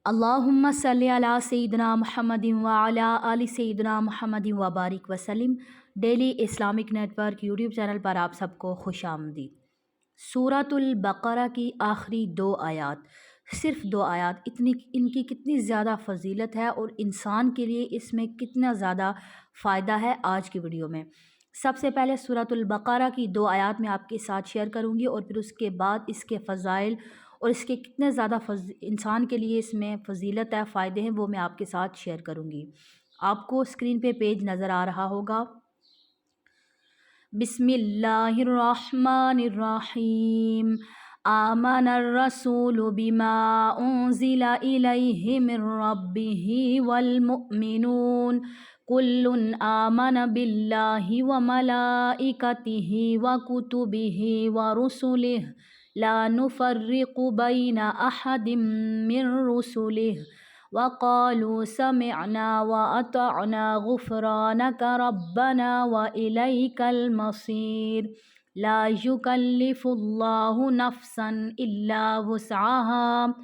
اللہم صلی علی سیدنا محمد وعلی آل سیدنا محمد وبارک وسلم۔ Daily Islamic network YouTube channel پر آپ سب کو خوش آمدید۔ سورۃ البقرہ کی آخری 2 آیات، صرف 2 آیات، ان کی کتنی زیادہ فضیلت ہے اور انسان کے لیے اس میں کتنا زیادہ فائدہ ہے آج کی ویڈیو میں۔ سب سے پہلے سورۃ البقرہ کی 2 آیات میں آپ کے ساتھ شیئر کروں گی، اور پھر اس کے بعد اس کے فضائل اور اس کے کتنے زیادہ انسان کے لیے اس میں فضیلت ہے، فائدے ہیں، وہ میں آپ کے ساتھ شیئر کروں گی۔ آپ کو اسکرین پہ پیج نظر آ رہا ہوگا۔ بسم اللہ الرحمن الرحیم۔ آمن الرسول بما انزل الیہ من ربہ والمؤمنون کل آمن باللہ وملائکتہ وکتبہ ورسلہ لا نفرق بین احد من رسلہ وقالوا سمعنا واطعنا غفرانک ربنا والیک المصیر۔ لا یکلف اللہ نفسا الا وسعها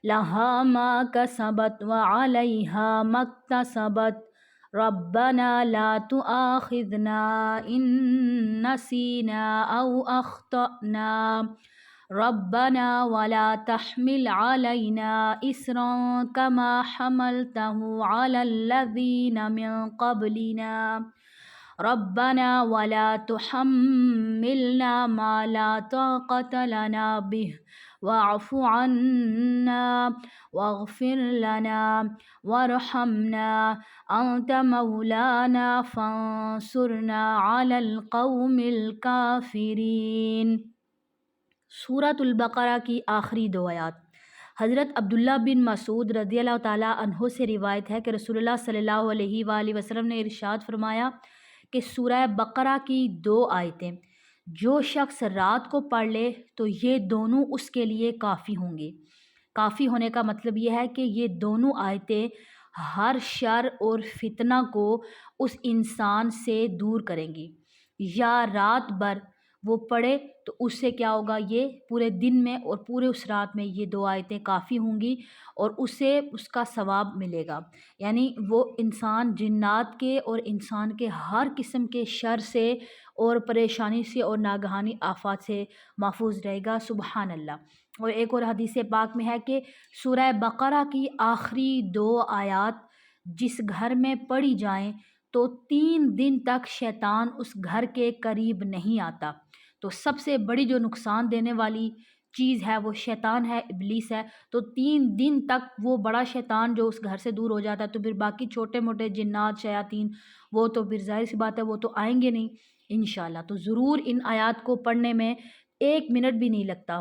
لها ما کسبت وعلیہا ما اکتسبت ربنا لا تؤاخذنا ان نسینا او اخطأنا ربنا ولا تحمل علينا إصرا كما حملته على الذين من قبلنا ربنا ولا تحملنا ما لا طاقة لنا به واعف عنا واغفر لنا وارحمنا أنت مولانا فانصرنا على القوم الكافرين۔ سورۃ البقرہ کی آخری 2 آیات۔ حضرت عبداللہ بن مسعود رضی اللہ تعالیٰ عنہ سے روایت ہے کہ رسول اللہ صلی اللہ علیہ وآلہ وسلم نے ارشاد فرمایا کہ سورہ بقرہ کی 2 آیتیں جو شخص رات کو پڑھ لے تو یہ دونوں اس کے لیے کافی ہوں گے۔ کافی ہونے کا مطلب یہ ہے کہ یہ دونوں آیتیں ہر شر اور فتنہ کو اس انسان سے دور کریں گی۔ یا رات بھر وہ پڑھے تو اس سے کیا ہوگا، یہ پورے دن میں اور پورے اس رات میں یہ 2 آیتیں کافی ہوں گی اور اسے اس کا ثواب ملے گا۔ یعنی وہ انسان جنات کے اور انسان کے ہر قسم کے شر سے اور پریشانی سے اور ناگہانی آفات سے محفوظ رہے گا۔ سبحان اللہ۔ اور ایک اور حدیث پاک میں ہے کہ سورہ بقرہ کی آخری 2 آیات جس گھر میں پڑھی جائیں تو 3 دن تک شیطان اس گھر کے قریب نہیں آتا۔ تو سب سے بڑی جو نقصان دینے والی چیز ہے وہ شیطان ہے، ابلیس ہے۔ تو 3 دن تک وہ بڑا شیطان جو اس گھر سے دور ہو جاتا ہے تو پھر باقی چھوٹے موٹے جنات شیاطین وہ تو پھر ظاہر سی بات ہے وہ تو آئیں گے نہیں انشاءاللہ۔ تو ضرور ان آیات کو پڑھنے میں 1 منٹ بھی نہیں لگتا،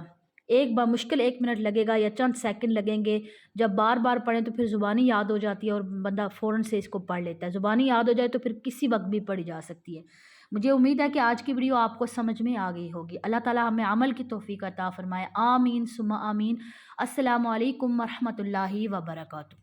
مشکل 1 منٹ لگے گا یا چند سیکنڈ لگیں گے۔ جب بار بار پڑھیں تو پھر زبانی یاد ہو جاتی ہے اور بندہ فوراً سے اس کو پڑھ لیتا ہے۔ زبانی یاد ہو جائے تو پھر کسی وقت بھی پڑھی جا سکتی ہے۔ مجھے امید ہے کہ آج کی ویڈیو آپ کو سمجھ میں آ گئی ہوگی۔ اللہ تعالیٰ ہمیں عمل کی توفیق عطا فرمائے، آمین ثم آمین۔ السلام علیکم ورحمۃ اللہ وبرکاتہ۔